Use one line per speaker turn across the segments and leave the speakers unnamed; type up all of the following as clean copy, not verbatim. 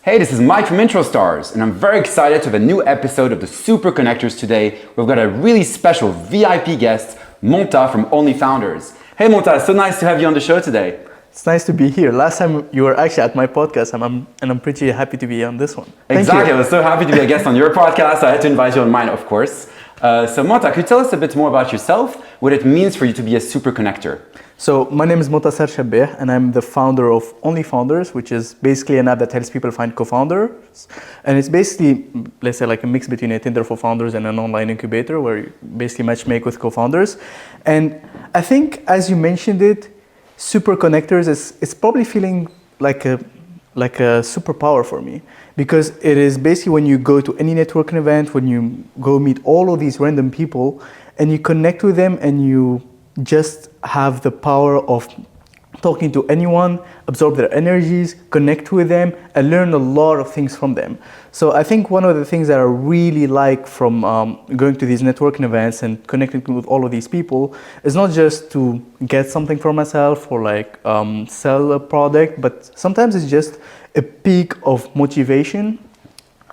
Hey, this is Mike from introstars, and I'm very excited to have a new episode of the Super Connectors today. We've got a really special VIP guest, Monta from OnlyFounders. Hey Monta, it's so nice to have you on the show today.
It's nice to be here. Last time you were actually at my podcast, and I'm pretty happy to be on this one.
Exactly, I was so happy to be a guest on your podcast, so I had to invite you on mine, of course. So Monta, could you tell us a bit more about yourself, what it means for you to be a super connector?
So my name is Montasser Chebbah, and I'm the founder of OnlyFounders, which is basically an app that helps people find co-founders. And it's basically, let's say, like a mix between a Tinder for founders and an online incubator where you basically matchmake with co-founders. And I think, as you mentioned it, super connectors it's probably feeling like a superpower for me, because it is basically when you go to any networking event, when you go meet all of these random people and you connect with them and you just have the power of talking to anyone, absorb their energies, connect with them, and learn a lot of things from them. So I think one of the things that I really like from going to these networking events and connecting with all of these people is not just to get something for myself or like sell a product, but sometimes it's just a peak of motivation.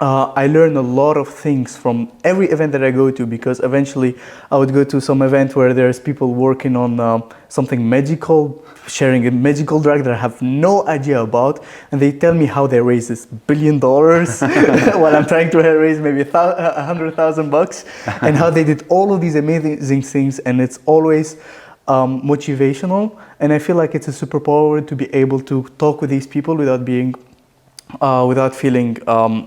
I learn a lot of things from every event that I go to, because eventually I would go to some event where there's people working on something magical, sharing a magical drug that I have no idea about, and they tell me how they raise this $1 billion while I'm trying to raise maybe $100,000, and how they did all of these amazing things, and it's always motivational. And I feel like it's a superpower to be able to talk with these people without feeling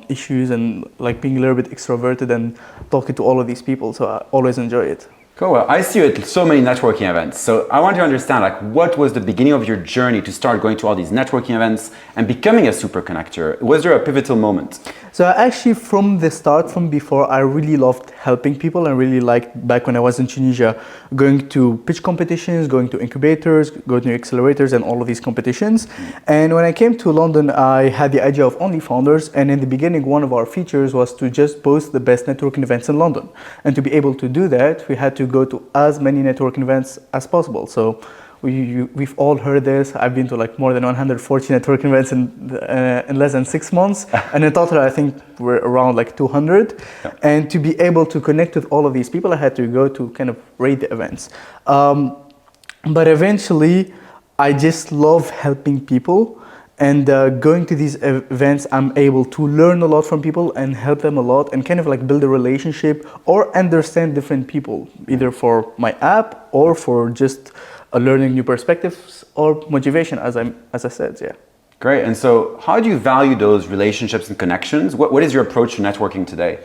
issues, and like being a little bit extroverted and talking to all of these people. So I always enjoy it.
Cool. Well, I see you at so many networking events. So I want to understand, like, what was the beginning of your journey to start going to all these networking events and becoming a super connector? Was there a pivotal moment?
So actually, from the start, from before, I really loved helping people, and really liked, back when I was in Tunisia, going to pitch competitions, going to incubators, going to accelerators, and all of these competitions. And when I came to London, I had the idea of OnlyFounders, and in the beginning, one of our features was to just post the best networking events in London. And to be able to do that, we had to go to as many networking events as possible. So we've all heard this. I've been to like more than 140 networking events in less than 6 months. And in total, I think we're around like 200. Yeah. And to be able to connect with all of these people, I had to go to kind of rate the events. But eventually, I just love helping people. And going to these events, I'm able to learn a lot from people and help them a lot, and kind of like build a relationship or understand different people, either for my app or for just learning new perspectives or motivation, as I said, yeah.
Great. And so how do you value those relationships and connections? What is your approach to networking today?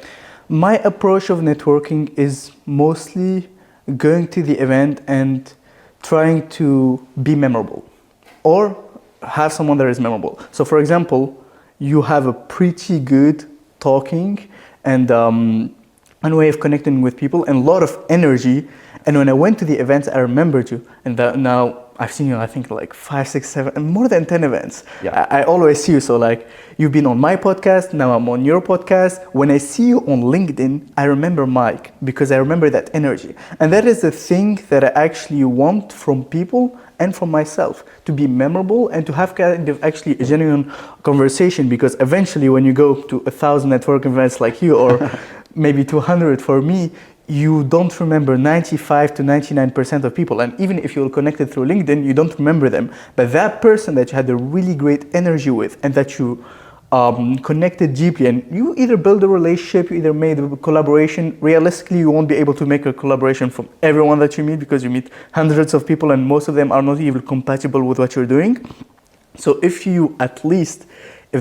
My approach of networking is mostly going to the event and trying to be memorable, or have someone that is memorable. So for example, you have a pretty good talking and way of connecting with people and a lot of energy. And when I went to the events, I remembered you. And now I've seen you, I think like 5, 6, 7, and more than 10 events. Yeah. I always see you. So like, you've been on my podcast, now I'm on your podcast. When I see you on LinkedIn, I remember Mike, because I remember that energy. And that is the thing that I actually want from people and from myself, to be memorable and to have kind of actually a genuine conversation. Because eventually when you go to 1,000 networking events like you, or maybe 200 for me, you don't remember 95 to 99% of people. And even if you're connected through LinkedIn, you don't remember them. But that person that you had a really great energy with, and that you connected deeply, and you either build a relationship, you either made a collaboration. Realistically, you won't be able to make a collaboration from everyone that you meet, because you meet hundreds of people and most of them are not even compatible with what you're doing. So if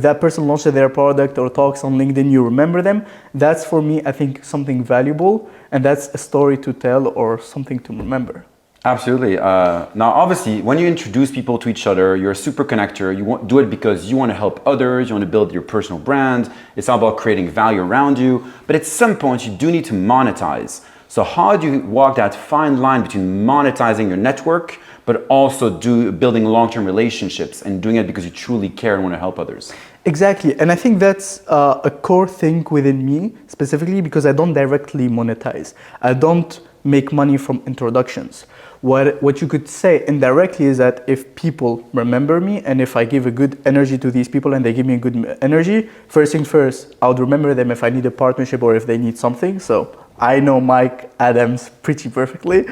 that person launches their product or talks on LinkedIn, you remember them. That's, for me, I think, something valuable, and that's a story to tell or something to remember.
Absolutely. Now, obviously, when you introduce people to each other, you're a super connector. You do it because you want to help others. You want to build your personal brand. It's all about creating value around you. But at some point, you do need to monetize. So how do you walk that fine line between monetizing your network, but also building long-term relationships and doing it because you truly care and want to help others?
Exactly. And I think that's a core thing within me, specifically because I don't directly monetize. I don't make money from introductions. What you could say indirectly is that if people remember me and if I give a good energy to these people and they give me a good energy, first thing first, I would remember them if I need a partnership or if they need something. So I know Mike Adams pretty perfectly.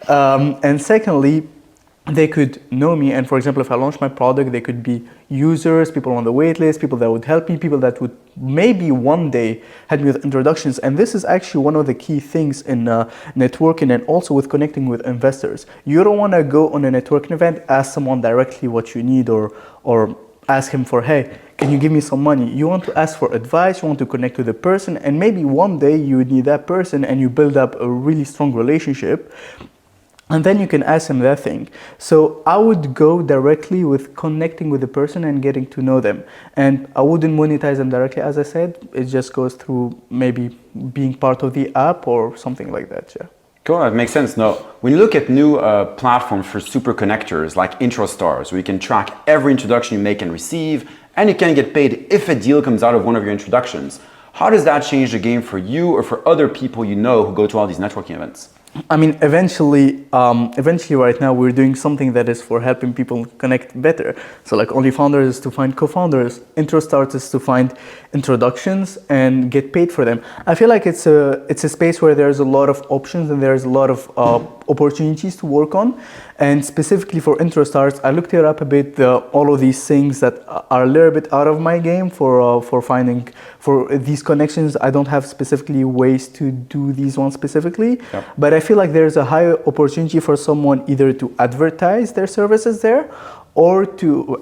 And secondly, they could know me, and for example, if I launch my product, they could be users, people on the wait list, people that would help me, people that would maybe one day help me with introductions. And this is actually one of the key things in networking and also with connecting with investors. You don't want to go on a networking event, ask someone directly what you need or ask him for, hey, can you give me some money? You want to ask for advice, you want to connect with the person, and maybe one day you need that person and you build up a really strong relationship. And then you can ask them that thing. So I would go directly with connecting with the person and getting to know them. And I wouldn't monetize them directly, as I said. It just goes through maybe being part of the app or something like that, yeah.
Cool, that makes sense. Now, when you look at new platforms for super connectors like introstars, where you can track every introduction you make and receive, and you can get paid if a deal comes out of one of your introductions, how does that change the game for you or for other people you know who go to all these networking events?
I mean, eventually right now we're doing something that is for helping people connect better. So like OnlyFounders is to find co-founders, introstars is to find introductions and get paid for them. I feel like it's a space where there's a lot of options and there's a lot of opportunities to work on. And specifically for introstars, I looked it up a bit, all of these things that are a little bit out of my game for finding, for these connections. I don't have specifically ways to do these ones specifically, yep. But I feel like there's a high opportunity for someone either to advertise their services there or to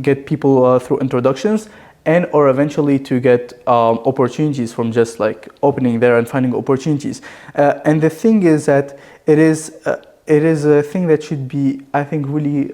get people through introductions and or eventually to get opportunities from just like opening there and finding opportunities. And the thing is that it is a thing that should be, I think, really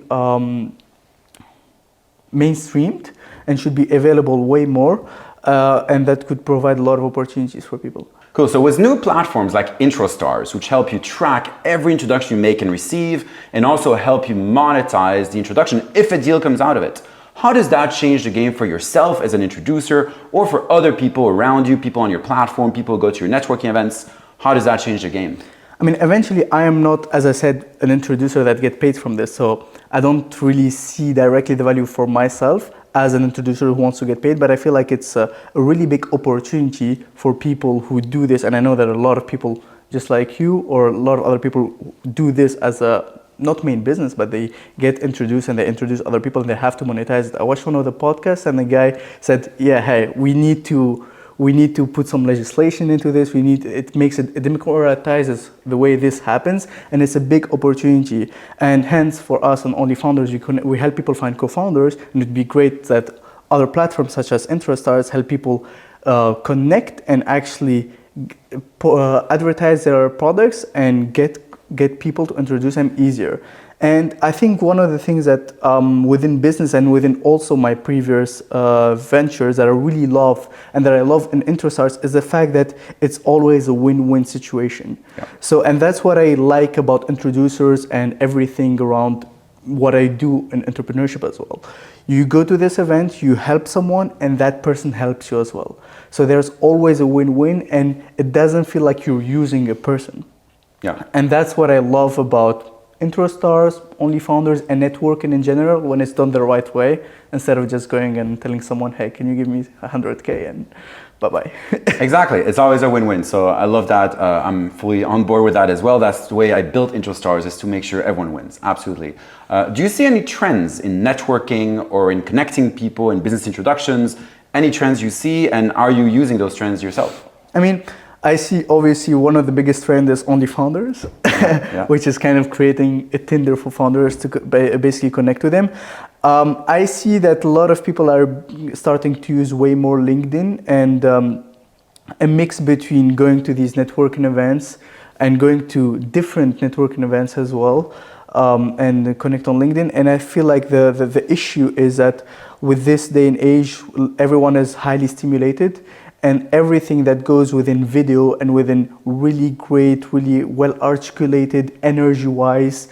mainstreamed and should be available way more, and that could provide a lot of opportunities for people.
Cool, so with new platforms like introstars, which help you track every introduction you make and receive, and also help you monetize the introduction if a deal comes out of it, how does that change the game for yourself as an introducer or for other people around you, people on your platform, people who go to your networking events? How does that change the game?
I mean, eventually I am not, as I said, an introducer that gets paid from this. So I don't really see directly the value for myself as an introducer who wants to get paid, but I feel like it's a really big opportunity for people who do this. And I know that a lot of people just like you or a lot of other people do this as a not main business, but they get introduced and they introduce other people and they have to monetize it. I watched one of the podcasts and the guy said, yeah, hey, we need to put some legislation into this. It democratizes the way this happens, and it's a big opportunity. And hence, for us on OnlyFounders, we help people find co-founders, and it'd be great that other platforms such as introstars help people connect and actually advertise their products and get people to introduce them easier. And I think one of the things that within business and within also my previous ventures that I really love and that I love in introstars is the fact that it's always a win-win situation. Yeah. So, and that's what I like about introducers and everything around what I do in entrepreneurship as well. You go to this event, you help someone, and that person helps you as well. So there's always a win-win, and it doesn't feel like you're using a person.
Yeah.
And that's what I love about introstars, OnlyFounders, and networking in general when it's done the right way, instead of just going and telling someone, hey, can you give me 100K and bye-bye.
Exactly, it's always a win-win. So I love that. I'm fully on board with that as well. That's the way I built introstars, is to make sure everyone wins. Absolutely. Do you see any trends in networking or in connecting people in business introductions? Any trends you see, and are you using those trends yourself?
I mean, I see obviously one of the biggest trends is OnlyFounders, yeah. Which is kind of creating a Tinder for founders to basically connect with them. I see that a lot of people are starting to use way more LinkedIn, and a mix between going to these networking events and going to different networking events as well, and connect on LinkedIn. And I feel like the issue is that with this day and age, everyone is highly stimulated. And everything that goes within video and within really great, really well-articulated, energy-wise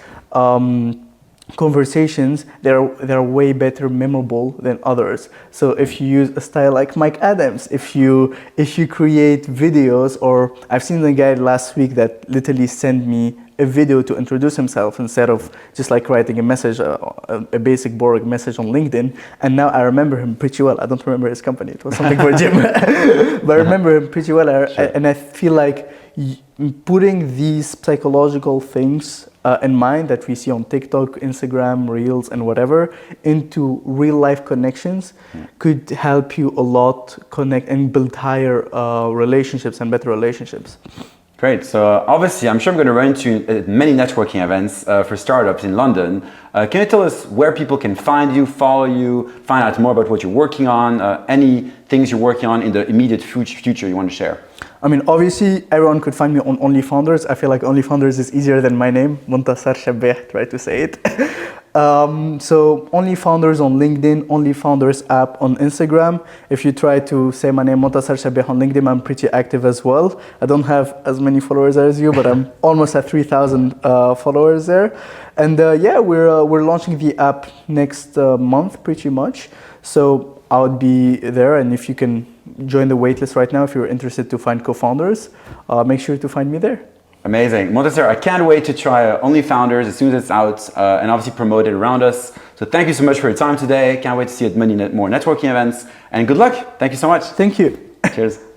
conversations, they're way better memorable than others. So if you use a style like Mike Adams, if you create videos, or I've seen the guy last week that literally sent me a video to introduce himself instead of just like writing a message, a basic boring message on LinkedIn. And now I remember him pretty well. I don't remember his company. It was something for Jim, but I remember him pretty well.
Sure.
And I feel like putting these psychological things in mind that we see on TikTok, Instagram, Reels, and whatever into real life connections could help you a lot connect and build higher relationships and better relationships.
Great. So obviously, I'm sure I'm going to run into many networking events for startups in London. Can you tell us where people can find you, follow you, find out more about what you're working on, any things you're working on in the immediate future you want to share?
I mean, obviously, everyone could find me on OnlyFounders. I feel like OnlyFounders is easier than my name, Montasser Chebbah, try to say it. So OnlyFounders on LinkedIn, OnlyFounders app on Instagram. If you try to say my name, Montasser Chebbah on LinkedIn, I'm pretty active as well. I don't have as many followers as you, but I'm almost at 3,000 followers there. And yeah, we're launching the app next month, pretty much. So I would be there, and if you can join the waitlist right now, if you're interested to find co-founders, make sure to find me there.
Amazing. Montasser, I can't wait to try OnlyFounders as soon as it's out and obviously promote it around us. So thank you so much for your time today. Can't wait to see you at many more networking events, and good luck. Thank you so much.
Thank you.
Cheers.